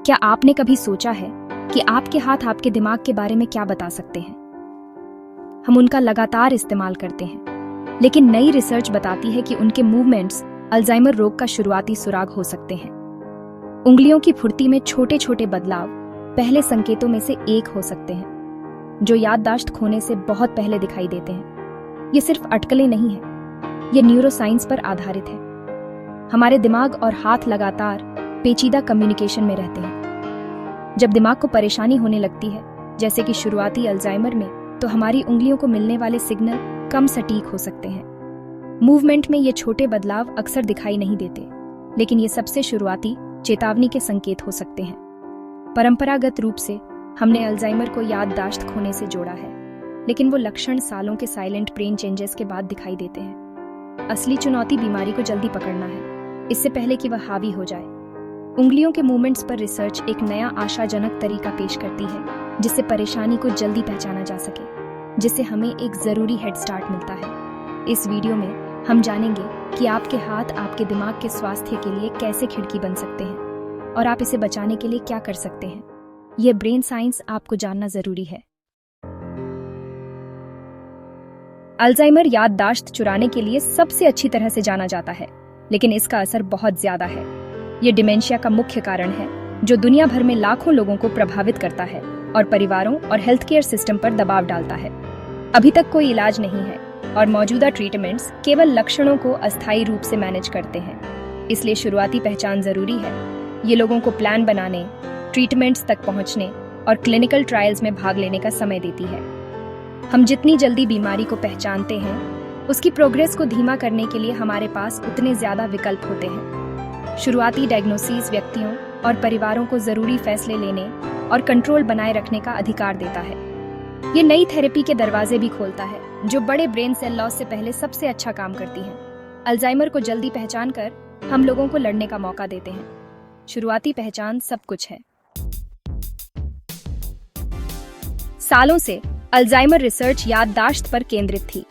क्या आपने कभी सोचा है कि आपके हाथ आपके दिमाग के बारे में क्या बता सकते हैं? हम उनका लगातार इस्तेमाल करते हैं, लेकिन नई रिसर्च बताती है कि उनके मूवमेंट्स अल्जाइमर रोग का शुरुआती सुराग हो सकते हैं। उंगलियों की फुर्ती में छोटे छोटे बदलाव पहले संकेतों में से एक हो सकते हैं, जो याददाश्त खोने से बहुत पहले दिखाई देते हैं। ये सिर्फ अटकलें नहीं हैं, ये न्यूरोसाइंस पर आधारित है। हमारे दिमाग और हाथ लगातार पेचीदा कम्युनिकेशन में रहते हैं। जब दिमाग को परेशानी होने लगती है, जैसे कि शुरुआती अल्जाइमर में, तो हमारी उंगलियों को मिलने वाले सिग्नल कम सटीक हो सकते हैं। मूवमेंट में ये छोटे बदलाव अक्सर दिखाई नहीं देते, लेकिन ये सबसे शुरुआती चेतावनी के संकेत हो सकते हैं। परंपरागत रूप से हमने अल्जाइमर को याददाश्त खोने से जोड़ा है, लेकिन वो लक्षण सालों के साइलेंट ब्रेन चेंजेस के बाद दिखाई देते हैं। असली चुनौती बीमारी को जल्दी पकड़ना है, इससे पहले कि वह हावी हो जाए। उंगलियों के मूवमेंट्स पर रिसर्च एक नया आशाजनक तरीका पेश करती है, जिससे परेशानी को जल्दी पहचाना जा सके, जिससे हमें एक जरूरी हेड स्टार्ट मिलता है। इस वीडियो में हम जानेंगे कि आपके हाथ आपके दिमाग के स्वास्थ्य के लिए कैसे खिड़की बन सकते हैं और आप इसे बचाने के लिए क्या कर सकते हैं। यह ब्रेन साइंस आपको जानना जरूरी है। अल्जाइमर याददाश्त चुराने के लिए सबसे अच्छी तरह से जाना जाता है, लेकिन इसका असर बहुत ज्यादा है। ये डिमेंशिया का मुख्य कारण है, जो दुनिया भर में लाखों लोगों को प्रभावित करता है और परिवारों और हेल्थ केयर सिस्टम पर दबाव डालता है। अभी तक कोई इलाज नहीं है और मौजूदा ट्रीटमेंट्स केवल लक्षणों को अस्थायी रूप से मैनेज करते हैं। इसलिए शुरुआती पहचान जरूरी है। ये लोगों को प्लान बनाने, ट्रीटमेंट्स तक पहुंचने और क्लिनिकल ट्रायल्स में भाग लेने का समय देती है। हम जितनी जल्दी बीमारी को पहचानते हैं, उसकी प्रोग्रेस को धीमा करने के लिए हमारे पास उतने ज्यादा विकल्प होते हैं। शुरुआती डायग्नोसिस व्यक्तियों और परिवारों को जरूरी फैसले लेने और कंट्रोल बनाए रखने का अधिकार देता है। ये नई थेरेपी के दरवाजे भी खोलता है, जो बड़े ब्रेन सेल लॉस से पहले सबसे अच्छा काम करती है। अल्जाइमर को जल्दी पहचान कर हम लोगों को लड़ने का मौका देते हैं। शुरुआती पहचान सब कुछ है। सालों से अल्जाइमर रिसर्च याददाश्त पर केंद्रित थी,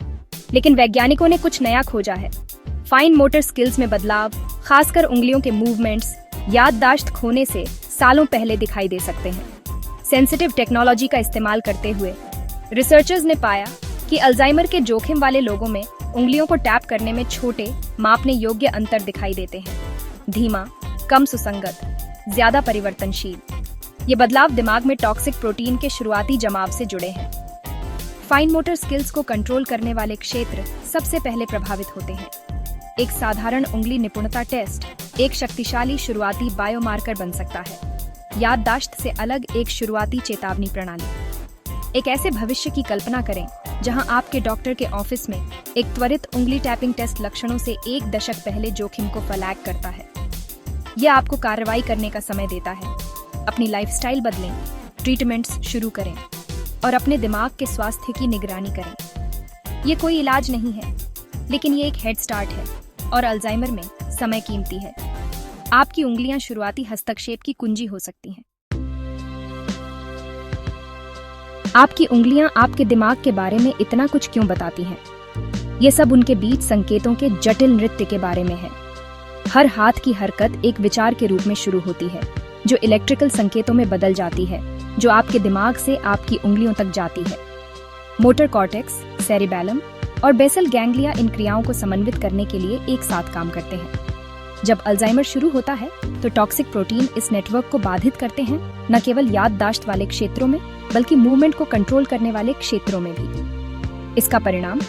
लेकिन वैज्ञानिकों ने कुछ नया खोजा है। फाइन मोटर स्किल्स में बदलाव, खासकर उंगलियों के मूवमेंट्स, याददाश्त खोने से सालों पहले दिखाई दे सकते हैं। सेंसिटिव टेक्नोलॉजी का इस्तेमाल करते हुए रिसर्चर्स ने पाया कि अल्जाइमर के जोखिम वाले लोगों में उंगलियों को टैप करने में छोटे, मापने योग्य अंतर दिखाई देते हैं। धीमा, कम सुसंगत, ज्यादा परिवर्तनशील। ये बदलाव दिमाग में टॉक्सिक प्रोटीन के शुरुआती जमाव से जुड़े हैं। फाइन मोटर स्किल्स को कंट्रोल करने वाले क्षेत्र सबसे पहले प्रभावित होते हैं। एक साधारण उंगली निपुणता टेस्ट एक शक्तिशाली शुरुआती बायोमार्कर बन सकता है। याददाश्त से अलग एक शुरुआती चेतावनी प्रणाली। एक ऐसे भविष्य की कल्पना करें जहां आपके डॉक्टर के ऑफिस में एक त्वरित उंगली टैपिंग टेस्ट लक्षणों से एक दशक पहले जोखिम को फ्लैग करता है। यह आपको कार्रवाई करने का समय देता है। अपनी लाइफस्टाइल बदलें, ट्रीटमेंट्स शुरू करें और अपने दिमाग के स्वास्थ्य की निगरानी करें। ये कोई इलाज नहीं है, लेकिन ये एक हेड स्टार्ट है और अल्जाइमर में समय कीमती है। आपकी उंगलियां शुरुआती हस्तक्षेप की कुंजी हो सकती हैं। आपकी उंगलियां आपके दिमाग के बारे में इतना कुछ क्यों बताती हैं? ये सब उनके बीच संकेतों के जटिल नृत्य के बारे में है। हर हाथ की हरकत एक विचार के रूप में शुरू होती है, जो इलेक्ट्रिकल संकेतों में बदल जाती है, जो आपके दिमाग से आपकी उंगलियों तक जाती है। मोटर कॉर्टेक्स, सेरिबैलम और बेसल गैंग्लिया इन क्रियाओं को समन्वित करने के लिए एक साथ काम करते हैं। जब अल्जाइमर शुरू होता है, तो टॉक्सिक प्रोटीन इस नेटवर्क को बाधित करते हैं, न केवल याददाश्त वाले क्षेत्रों में, बल्कि मूवमेंट को कंट्रोल करने वाले क्षेत्रों में भी। इसका परिणाम,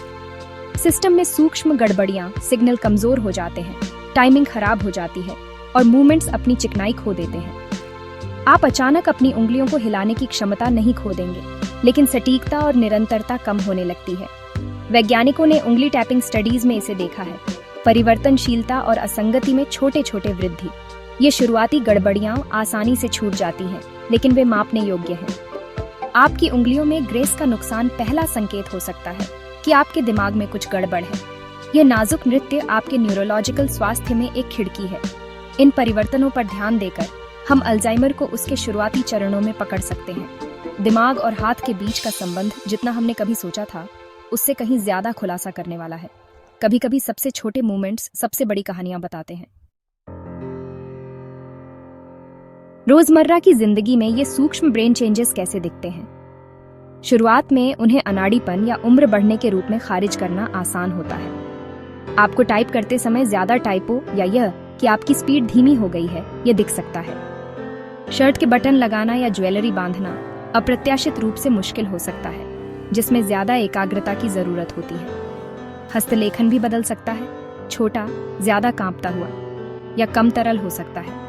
सिस्टम में सूक्ष्म गड़बड़ियां, सिग्नल कमजोर हो जाते हैं, टाइमिंग खराब हो जाती है और मूवमेंट्स अपनी चिकनाई खो देते हैं। आप अचानक अपनी उंगलियों को हिलाने की क्षमता नहीं खो देंगे, लेकिन सटीकता और निरंतरता कम होने लगती है। वैज्ञानिकों ने उंगली टैपिंग स्टडीज में इसे देखा है। परिवर्तनशीलता और असंगति में छोटे छोटे वृद्धि। ये शुरुआती गड़बड़ियां आसानी से छूट जाती हैं, लेकिन वे मापने योग्य हैं। आपकी उंगलियों में ग्रेस का नुकसान पहला संकेत हो सकता है कि आपके दिमाग में कुछ गड़बड़ है। यह नाजुक नृत्य आपके न्यूरोलॉजिकल स्वास्थ्य में एक खिड़की है। इन परिवर्तनों पर ध्यान देकर हम अल्जाइमर को उसके शुरुआती चरणों में पकड़ सकते हैं। दिमाग और हाथ के बीच का संबंध जितना हमने कभी सोचा था, उससे कहीं ज्यादा खुलासा करने वाला है। कभी कभी सबसे छोटे मूवमेंट्स सबसे बड़ी कहानियां बताते हैं। रोजमर्रा की जिंदगी में ये सूक्ष्म ब्रेन चेंजेस कैसे दिखते हैं? शुरुआत में उन्हें अनाड़ीपन या उम्र बढ़ने के रूप में खारिज करना आसान होता है। आपको टाइप करते समय ज्यादा टाइपो या यह कि आपकी स्पीड धीमी हो गई है, ये दिख सकता है। शर्ट के बटन लगाना या ज्वेलरी बांधना अप्रत्याशित रूप से मुश्किल हो सकता है, जिसमें ज्यादा एकाग्रता की जरूरत होती है। हस्तलेखन भी बदल सकता है, छोटा, ज्यादा कांपता हुआ या कम तरल हो सकता है।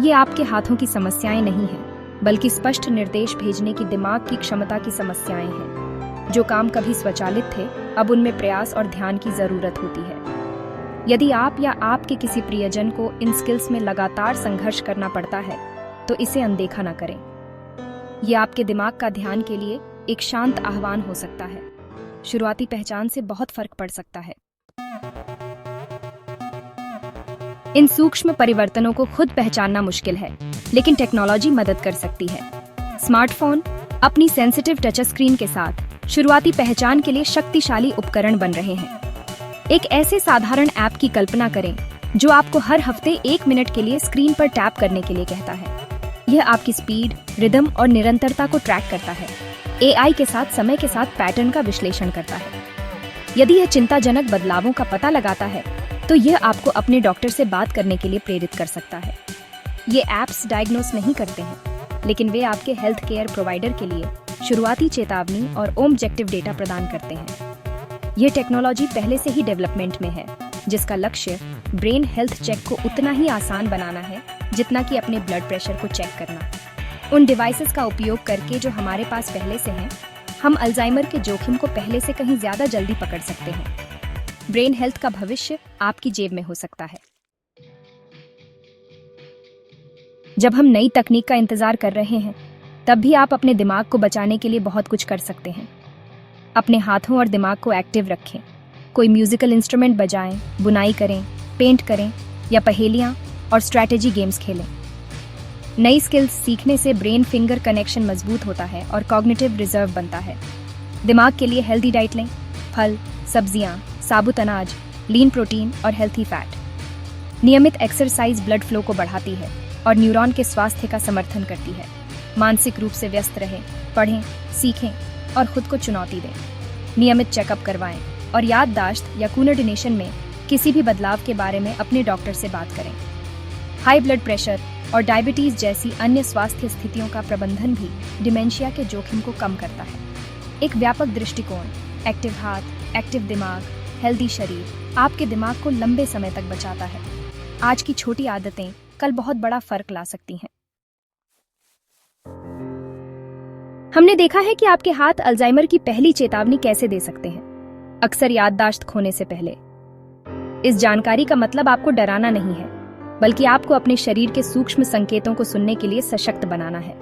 ये आपके हाथों की समस्याएं नहीं हैं, बल्कि स्पष्ट निर्देश भेजने की दिमाग की क्षमता की समस्याएं हैं। जो काम कभी स्वचालित थे, अब उनमें प्रयास और ध्यान की जरूरत होती है। यदि आप या आपके किसी प्रियजन को इन स्किल्स में लगातार संघर्ष करना पड़ता है, तो इसे अनदेखा न करें। यह आपके दिमाग का ध्यान के लिए एक शांत आह्वान हो सकता है। शुरुआती पहचान से बहुत फर्क पड़ सकता है। इन सूक्ष्म परिवर्तनों को खुद पहचानना मुश्किल है, लेकिन टेक्नोलॉजी मदद कर सकती है। स्मार्टफोन अपनी सेंसिटिव टच स्क्रीन के साथ शुरुआती पहचान के लिए शक्तिशाली उपकरण बन रहे हैं। एक ऐसे साधारण ऐप की कल्पना करें जो आपको हर हफ्ते 1 मिनट के लिए स्क्रीन पर टैप करने के लिए कहता है। यह आपकी स्पीड, रिदम और निरंतरता को ट्रैक करता है। एआई के साथ समय के साथ पैटर्न का विश्लेषण करता है। यदि यह चिंताजनक बदलावों का पता लगाता है, तो यह आपको अपने डॉक्टर से बात करने के लिए प्रेरित कर सकता है। ये ऐप्स डायग्नोस नहीं करते हैं, लेकिन वे आपके हेल्थ केयर प्रोवाइडर के लिए शुरुआती चेतावनी और ऑब्जेक्टिव डेटा प्रदान करते हैं। यह टेक्नोलॉजी पहले से ही डेवलपमेंट में है, जिसका लक्ष्य ब्रेन हेल्थ चेक को उतना ही आसान बनाना है जितना कि अपने ब्लड प्रेशर को चेक करना। उन डिवाइसेस का उपयोग करके जो हमारे पास पहले से हैं, हम अल्जाइमर के जोखिम को पहले से कहीं ज्यादा जल्दी पकड़ सकते हैं। ब्रेन हेल्थ का भविष्य आपकी जेब में हो सकता है। जब हम नई तकनीक का इंतजार कर रहे हैं, तब भी आप अपने दिमाग को बचाने के लिए बहुत कुछ कर सकते हैं। अपने हाथों और दिमाग को एक्टिव रखें। कोई म्यूजिकल इंस्ट्रूमेंट बजाएं, बुनाई करें, पेंट करें या पहेलियां और स्ट्रैटेजी गेम्स खेलें। नई स्किल्स सीखने से ब्रेन फिंगर कनेक्शन मजबूत होता है और कॉग्निटिव रिजर्व बनता है। दिमाग के लिए हेल्दी डाइट लें। फल, सब्जियां, साबुत अनाज, लीन प्रोटीन और हेल्थी फैट। नियमित एक्सरसाइज ब्लड फ्लो को बढ़ाती है और न्यूरॉन के स्वास्थ्य का समर्थन करती है। मानसिक रूप से व्यस्त रहें, पढ़ें, सीखें और खुद को चुनौती दें। नियमित चेकअप करवाएं और याददाश्त या कोऑर्डिनेशन में किसी भी बदलाव के बारे में अपने डॉक्टर से बात करें। हाई ब्लड प्रेशर और डायबिटीज जैसी अन्य स्वास्थ्य स्थितियों का प्रबंधन भी डिमेंशिया के जोखिम को कम करता है। एक व्यापक दृष्टिकोण, एक्टिव हाथ, एक्टिव दिमाग, हेल्दी शरीर आपके दिमाग को लंबे समय तक बचाता है। आज की छोटी आदतें कल बहुत बड़ा फर्क ला सकती हैं। हमने देखा है कि आपके हाथ अल्जाइमर की पहली चेतावनी कैसे दे सकते हैं, अक्सर याददाश्त खोने से पहले। इस जानकारी का मतलब आपको डराना नहीं है, बल्कि आपको अपने शरीर के सूक्ष्म संकेतों को सुनने के लिए सशक्त बनाना है।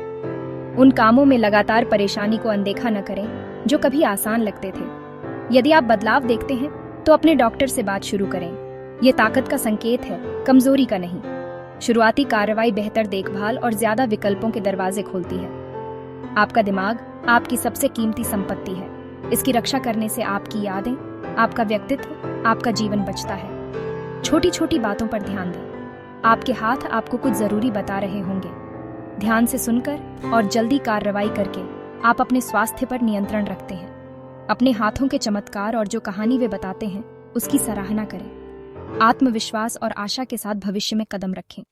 उन कामों में लगातार परेशानी को अनदेखा न करें जो कभी आसान लगते थे। यदि आप बदलाव देखते हैं, तो अपने डॉक्टर से बात शुरू करें। यह ताकत का संकेत है, कमजोरी का नहीं। शुरुआती कार्रवाई बेहतर देखभाल और ज्यादा विकल्पों के दरवाजे खोलती है। आपका दिमाग आपकी सबसे कीमती संपत्ति है। इसकी रक्षा करने से आपकी यादें, आपका व्यक्तित्व, आपका जीवन बचता है। छोटी छोटी बातों पर ध्यान दें। आपके हाथ आपको कुछ जरूरी बता रहे होंगे। ध्यान से सुनकर और जल्दी कार्रवाई करके आप अपने स्वास्थ्य पर नियंत्रण रखते हैं। अपने हाथों के चमत्कार और जो कहानी वे बताते हैं, उसकी सराहना करें। आत्मविश्वास और आशा के साथ भविष्य में कदम रखें।